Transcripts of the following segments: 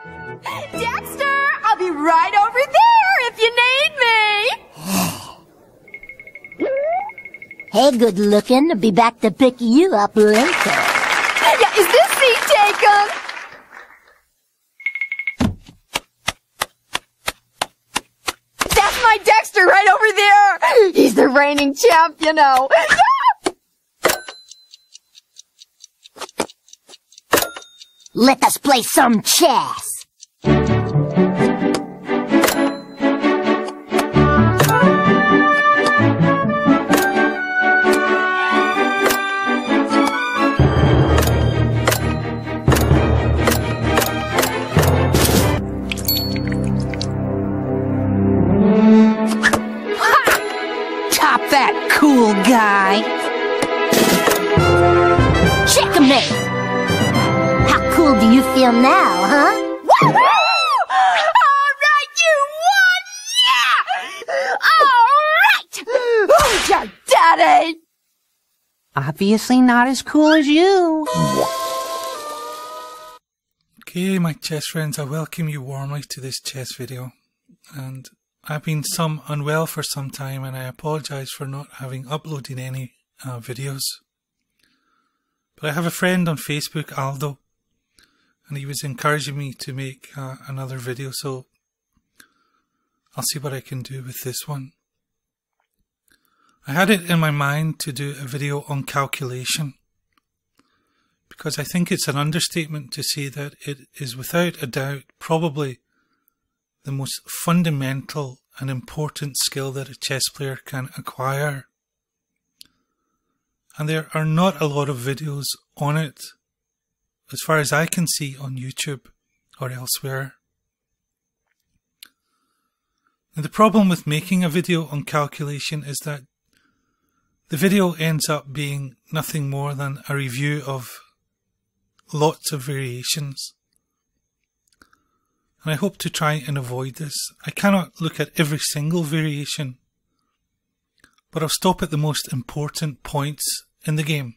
Dexter, I'll be right over there if you need me. Hey, good looking. I'll be back to pick you up later. Yeah, is this seat taken? That's my Dexter right over there. He's the reigning champ, you know. Let us play some chess. Top that cool guy. Checkmate. How cool do you feel now, huh? All right, you won! Yeah! All right! Who's your daddy? Obviously not as cool as you. Okay, my chess friends, I welcome you warmly to this chess video. And I've been unwell for some time, and I apologise for not having uploaded any videos. But I have a friend on Facebook, Aldo, and he was encouraging me to make another video, so I'll see what I can do with this one. I had it in my mind to do a video on calculation, because I think it's an understatement to say that it is without a doubt probably the most fundamental and important skill that a chess player can acquire. And there are not a lot of videos on it, as far as I can see, on YouTube or elsewhere. Now, the problem with making a video on calculation is that the video ends up being nothing more than a review of lots of variations. And I hope to try and avoid this. I cannot look at every single variation, but I'll stop at the most important points in the game,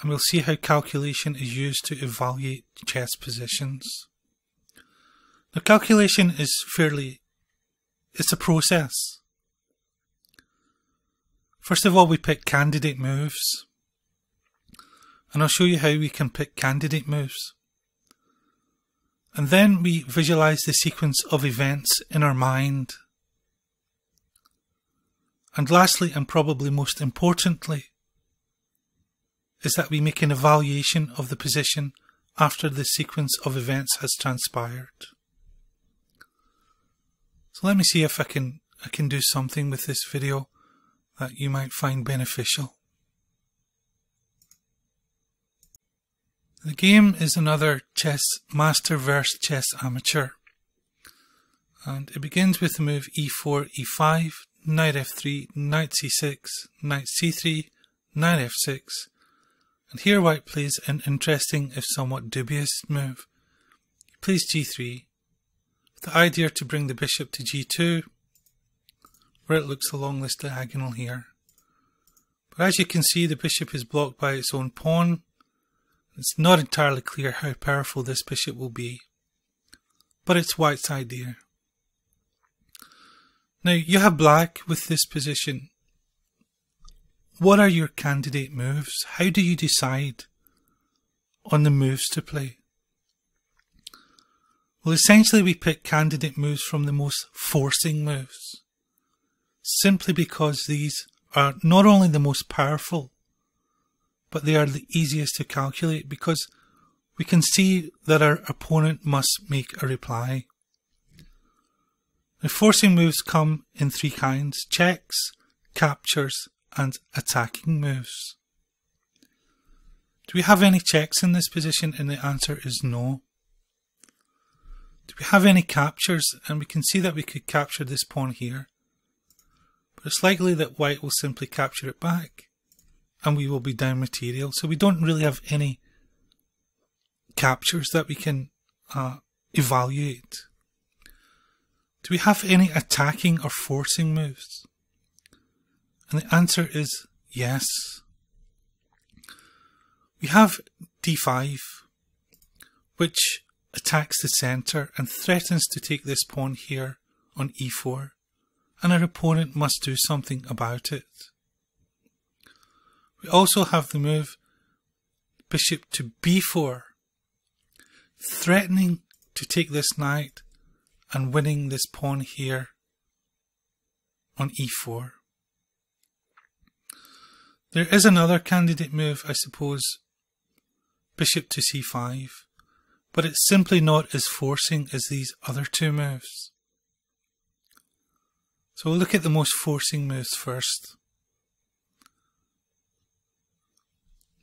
and we'll see how calculation is used to evaluate chess positions. Now, calculation is it's a process. First of all, we pick candidate moves, and I'll show you how we can pick candidate moves. And then we visualize the sequence of events in our mind. And lastly, and probably most importantly, is that we make an evaluation of the position after the sequence of events has transpired. So let me see if I can do something with this video that you might find beneficial. The game is another chess master versus chess amateur, and it begins with the move e4, e5, knight f3, knight c6, knight c3, knight f6, and here white plays an interesting if somewhat dubious move. He plays g3, with the idea to bring the bishop to g2, where it looks along this diagonal here. But as you can see, the bishop is blocked by its own pawn. It's not entirely clear how powerful this bishop will be, but it's white's idea. Now, you have black with this position. What are your candidate moves? How do you decide on the moves to play? Well, essentially we pick candidate moves from the most forcing moves, simply because these are not only the most powerful, but they are the easiest to calculate, because we can see that our opponent must make a reply. The forcing moves come in three kinds: checks, captures, and attacking moves. Do we have any checks in this position? And the answer is no. Do we have any captures? And we can see that we could capture this pawn here, but it's likely that white will simply capture it back, and we will be down material. So we don't really have any captures that we can evaluate. Do we have any attacking or forcing moves? And the answer is yes. We have d5, which attacks the centre and threatens to take this pawn here on e4, and our opponent must do something about it. We also have the move bishop to b4, threatening to take this knight and winning this pawn here on e4. There is another candidate move, I suppose, bishop to c5, but it's simply not as forcing as these other two moves. So we'll look at the most forcing moves first.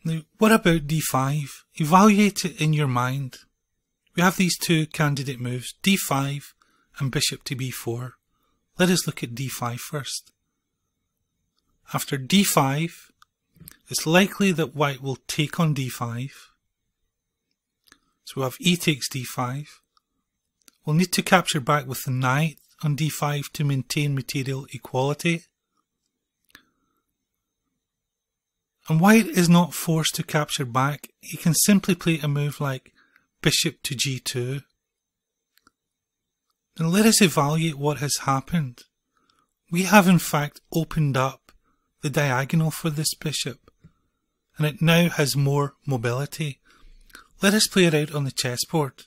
Now, what about d5? Evaluate it in your mind. We have these two candidate moves, d5 and bishop to b4. Let us look at d5 first. After d5, it's likely that white will take on d5. So we have e takes d5. We'll need to capture back with the knight on d5 to maintain material equality. And white is not forced to capture back. He can simply play a move like bishop to g2. Now let us evaluate what has happened. We have in fact opened up the diagonal for this bishop, and it now has more mobility. Let us play it out on the chessboard.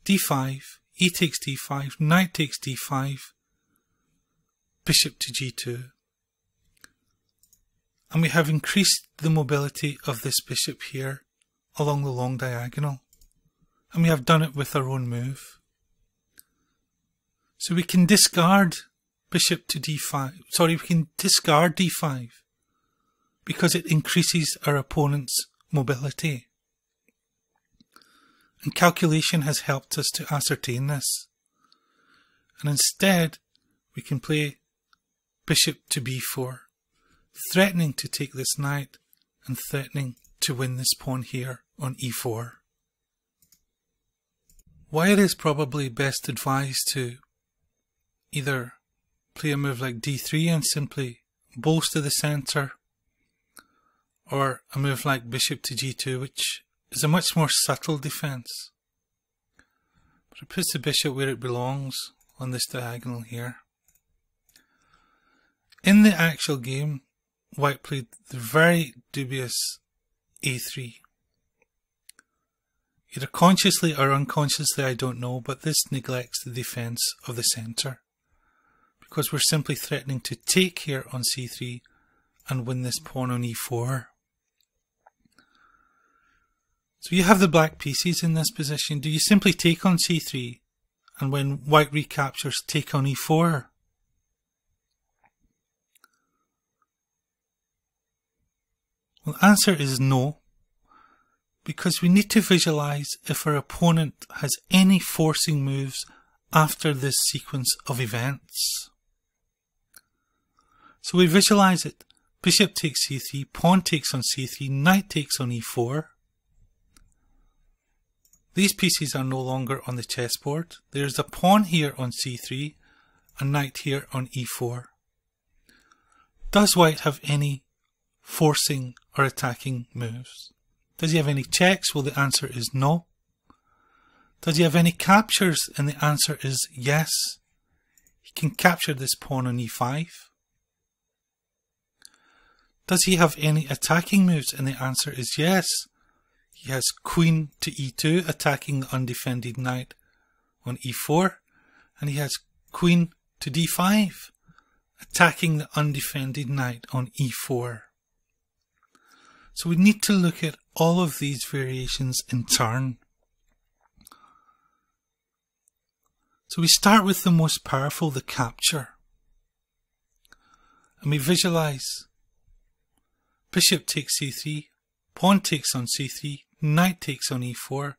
d5, e takes d5, knight takes d5, bishop to g2. And we have increased the mobility of this bishop here along the long diagonal. And we have done it with our own move. So we can discard bishop to d5. We can discard d5 because it increases our opponent's mobility. And calculation has helped us to ascertain this. And instead, we can play bishop to b4, threatening to take this knight and threatening to win this pawn here on e4. White is probably best advised to either play a move like d3 and simply bolster the centre, or a move like bishop to g2, which is a much more subtle defence. But it puts the bishop where it belongs on this diagonal here. In the actual game, white played the very dubious a3. Either consciously or unconsciously, I don't know, but this neglects the defence of the centre, because we're simply threatening to take here on c3 and win this pawn on e4. So you have the black pieces in this position. Do you simply take on c3 and when white recaptures, take on e4? Well, the answer is no, because we need to visualize if our opponent has any forcing moves after this sequence of events. So we visualize it. Bishop takes c3, pawn takes on c3, knight takes on e4. These pieces are no longer on the chessboard. There's a pawn here on c3, a knight here on e4. Does white have any forcing or attacking moves? Does he have any checks? Well, the answer is no. Does he have any captures? And the answer is yes. He can capture this pawn on e5. Does he have any attacking moves? And the answer is yes. He has queen to e2, attacking the undefended knight on e4. And he has queen to d5, attacking the undefended knight on e4. So we need to look at all of these variations in turn. So we start with the most powerful, the capture. And we visualize bishop takes c3, pawn takes on c3, knight takes on e4,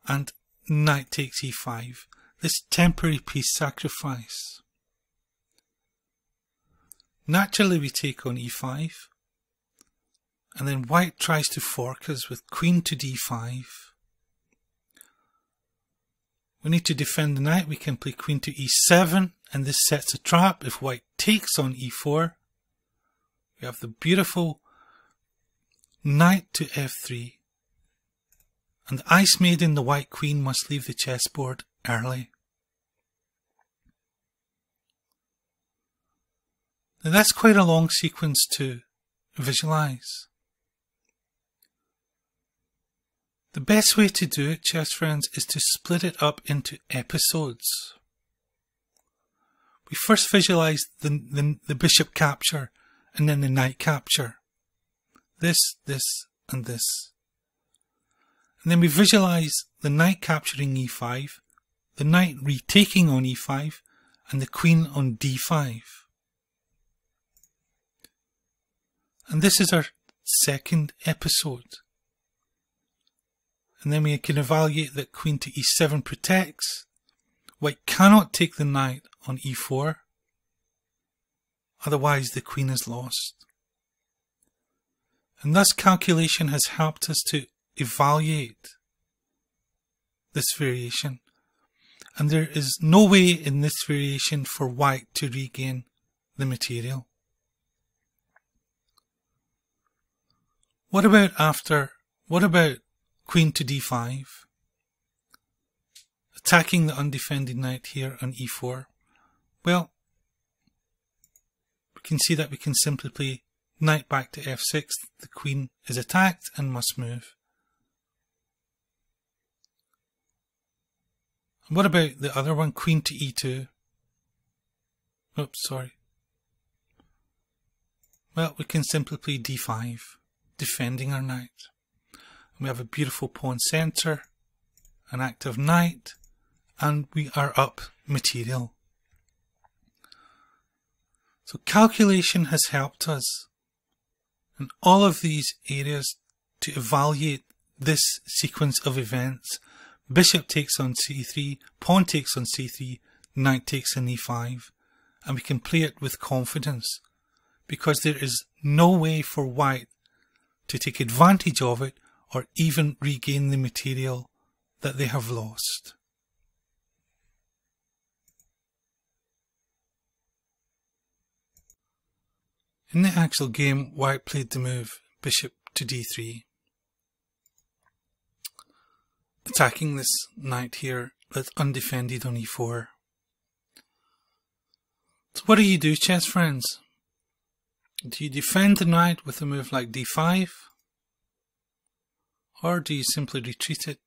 and knight takes e5. This temporary piece sacrifice. Naturally we take on e5, and then white tries to fork us with queen to d5. We need to defend the knight. We can play queen to e7, and this sets a trap. If white takes on e4, we have the beautiful knight to f3, And the Ice Maiden, the White Queen, must leave the chessboard early. Now that's quite a long sequence to visualize. The best way to do it, chess friends, is to split it up into episodes. We first visualize the bishop capture and then the knight capture. This, and this. And then we visualize the knight capturing e5, the knight retaking on e5, and the queen on d5. And this is our second episode. And then we can evaluate that queen to e7 protects. White cannot take the knight on e4. Otherwise the queen is lost. And thus calculation has helped us to evaluate this variation. And there is no way in this variation for white to regain the material. What about queen to d5? Attacking the undefended knight here on e4. Well, we can see that we can simply play knight back to f6. The queen is attacked and must move. And what about the other one, queen to e2? Oops, sorry. Well, we can simply play d5, defending our knight. And we have a beautiful pawn center, an active knight, and we are up material. So calculation has helped us in all of these areas to evaluate this sequence of events. Bishop takes on c3, pawn takes on c3, knight takes on e5, and we can play it with confidence because there is no way for white to take advantage of it or even regain the material that they have lost. In the actual game, white played the move bishop to d3, attacking this knight here that's undefended on e4. So what do you do, chess friends? Do you defend the knight with a move like d5? Or do you simply retreat it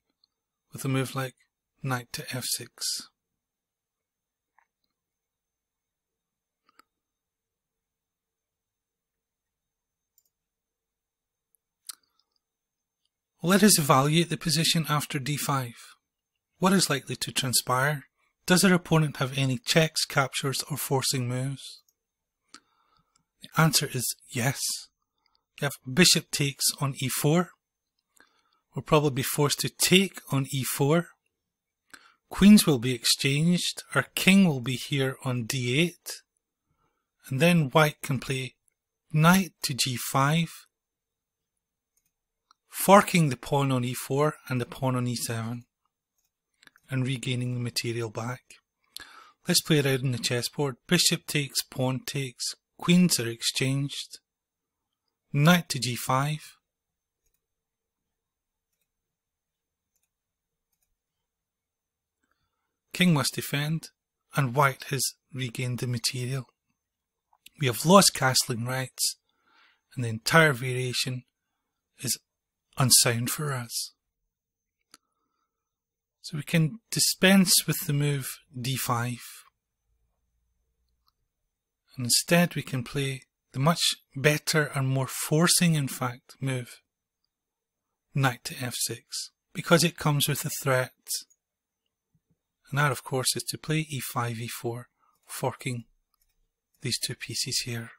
with a move like knight to f6? Let us evaluate the position after d5. What is likely to transpire? Does our opponent have any checks, captures or forcing moves? The answer is yes. You have bishop takes on e4. We'll probably be forced to take on e4. Queens will be exchanged. Our king will be here on d8. And then white can play knight to g5. Forking the pawn on e4 and the pawn on e7 and regaining the material back. Let's play it out on the chessboard. Bishop takes, pawn takes, queens are exchanged, knight to g5, king must defend, and white has regained the material. We have lost castling rights and the entire variation is unsound for us. So we can dispense with the move d5 and instead we can play the much better and more forcing in fact move knight to f6 because it comes with a threat, and that of course is to play e5, e4, forking these two pieces here.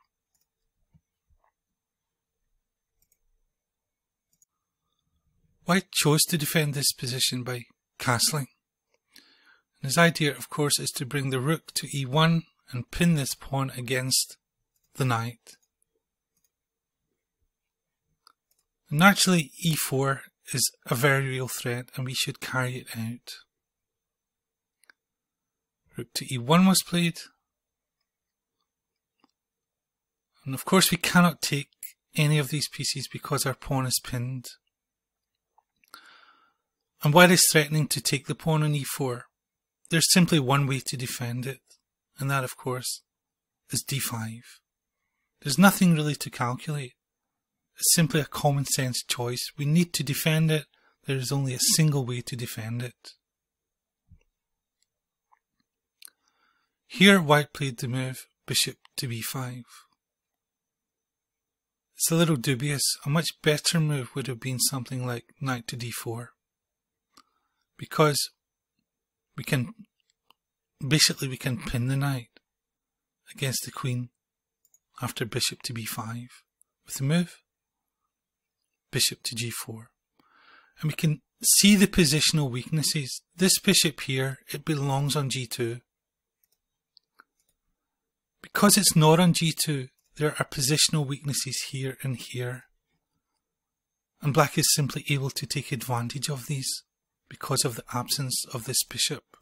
White chose to defend this position by castling. And his idea, of course, is to bring the rook to e1 and pin this pawn against the knight. And naturally, e4 is a very real threat and we should carry it out. Rook to e1 was played. And of course we cannot take any of these pieces because our pawn is pinned. And white is threatening to take the pawn on e4. There's simply one way to defend it, and that, of course, is d5. There's nothing really to calculate. It's simply a common sense choice. We need to defend it. There is only a single way to defend it. Here white played the move bishop to b5. It's a little dubious. A much better move would have been something like knight to d4. Because we can pin the knight against the queen after bishop to b5 with the move bishop to g4. And we can see the positional weaknesses. This bishop here, it belongs on g2. Because it's not on g2, there are positional weaknesses here and here. And black is simply able to take advantage of these because of the absence of this bishop.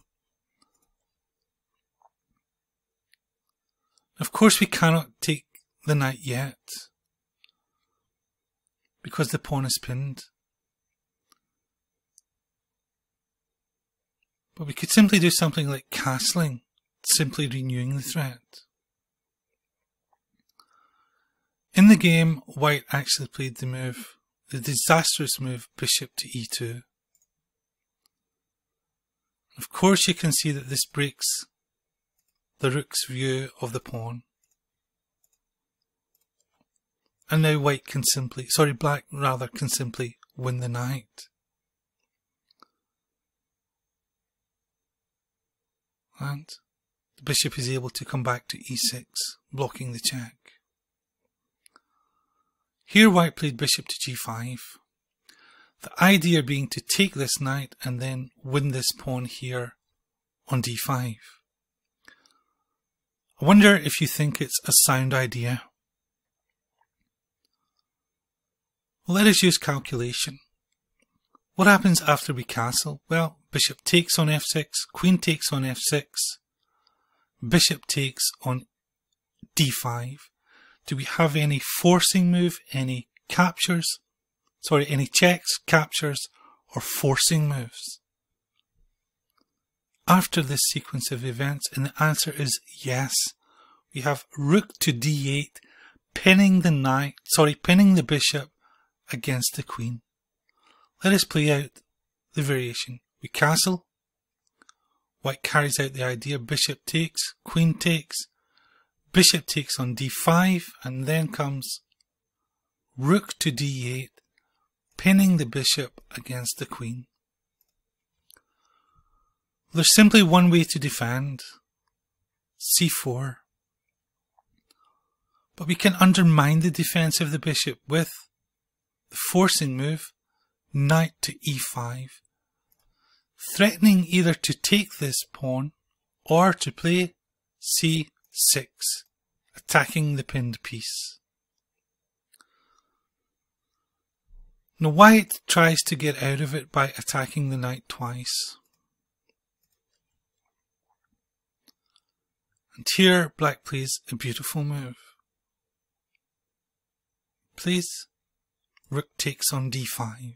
Of course, we cannot take the knight yet because the pawn is pinned. But we could simply do something like castling, simply renewing the threat. In the game, white actually played the disastrous move, bishop to e2. Of course, you can see that this breaks the rook's view of the pawn. And now black can simply win the knight. And the bishop is able to come back to e6, blocking the check. Here white played bishop to g5. The idea being to take this knight and then win this pawn here on d5. I wonder if you think it's a sound idea. Well, let us use calculation. What happens after we castle? Well, bishop takes on f6, queen takes on f6, bishop takes on d5. Do we have any forcing move, any checks, captures, or forcing moves after this sequence of events? And the answer is yes. We have rook to d8, pinning the bishop against the queen. Let us play out the variation. We castle. White carries out the idea. Bishop takes, queen takes, bishop takes on d5, and then comes rook to d8, pinning the bishop against the queen. There's simply one way to defend, c4. But we can undermine the defense of the bishop with the forcing move, knight to e5, threatening either to take this pawn or to play c6, attacking the pinned piece. Now white tries to get out of it by attacking the knight twice. And here black plays a beautiful move. Plays rook takes on d5.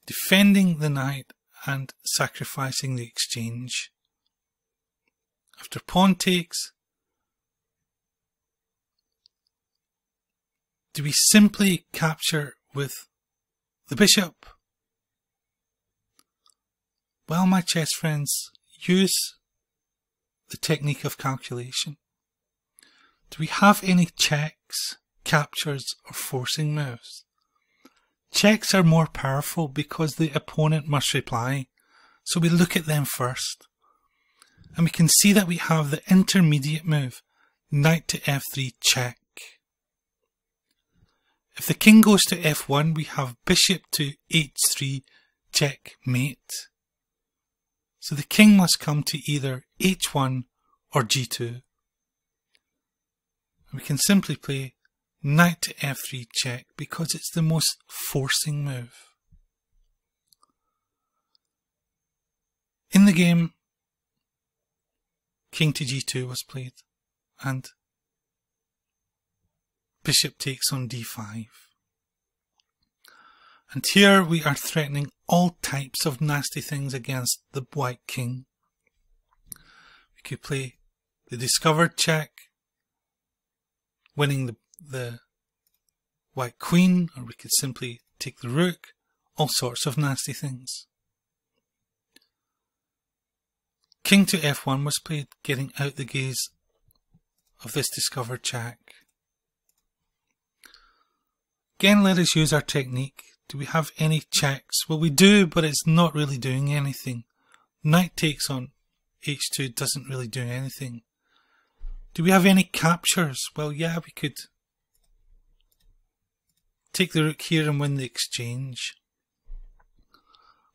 Defending the knight and sacrificing the exchange. After pawn takes, do we simply capture with the bishop? Well, my chess friends, use the technique of calculation. Do we have any checks, captures, or forcing moves? Checks are more powerful because the opponent must reply, so we look at them first. And we can see that we have the intermediate move, knight to f3 check. If the king goes to f1, we have bishop to h3 checkmate. So the king must come to either h1 or g2. We can simply play knight to f3 check because it's the most forcing move. In the game, king to g2 was played and bishop takes on d5. And here we are threatening all types of nasty things against the white king. We could play the discovered check, winning the white queen, or we could simply take the rook, all sorts of nasty things. King to f1 was played, getting out the gaze of this discovered check. Again, let us use our technique. Do we have any checks? Well, we do, but it's not really doing anything. Knight takes on h2 doesn't really do anything. Do we have any captures? Well, yeah, we could take the rook here and win the exchange.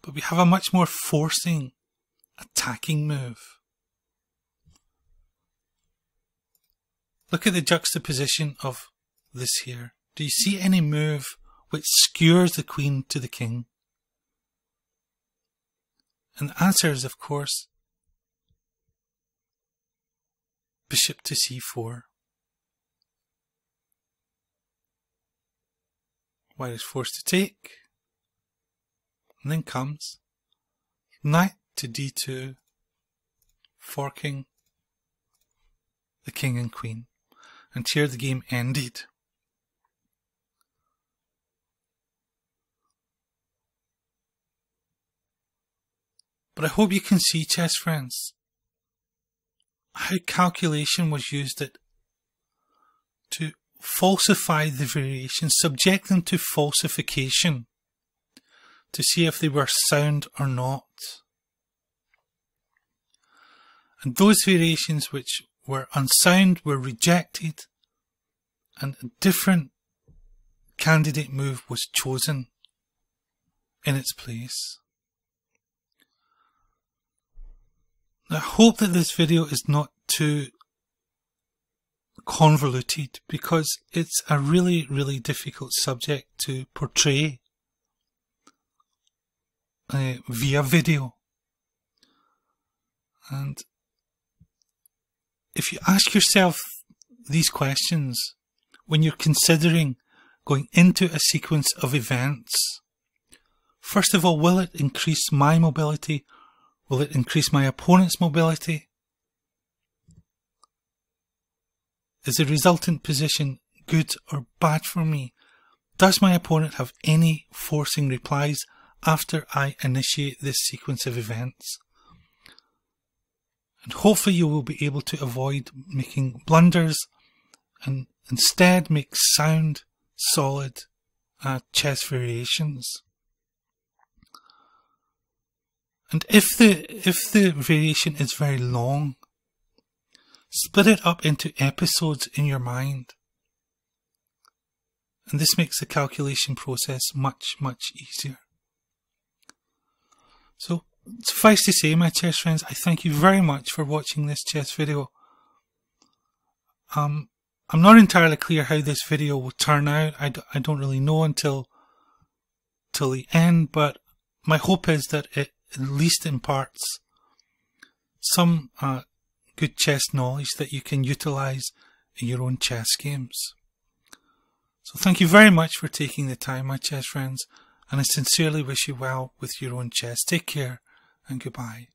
But we have a much more forcing, attacking move. Look at the juxtaposition of this here. Do you see any move which skewers the queen to the king? And the answer is, of course, bishop to c4. White is forced to take. And then comes knight to d2, forking the king and queen. And here the game ended. But I hope you can see, chess friends, how calculation was used to falsify the variations, subject them to falsification, to see if they were sound or not. And those variations which were unsound were rejected, and a different candidate move was chosen in its place. I hope that this video is not too convoluted, because it's a really, really difficult subject to portray via video. And if you ask yourself these questions when you're considering going into a sequence of events, first of all, will it increase my mobility? Will it increase my opponent's mobility? Is the resultant position good or bad for me? Does my opponent have any forcing replies after I initiate this sequence of events? And hopefully you will be able to avoid making blunders and instead make sound, solid chess variations. And if the variation is very long, split it up into episodes in your mind. And this makes the calculation process much, much easier. So, suffice to say, my chess friends, I thank you very much for watching this chess video. I'm not entirely clear how this video will turn out. I don't really know until the end, but my hope is that it at least imparts some good chess knowledge that you can utilize in your own chess games. So thank you very much for taking the time, my chess friends, and I sincerely wish you well with your own chess. Take care and goodbye.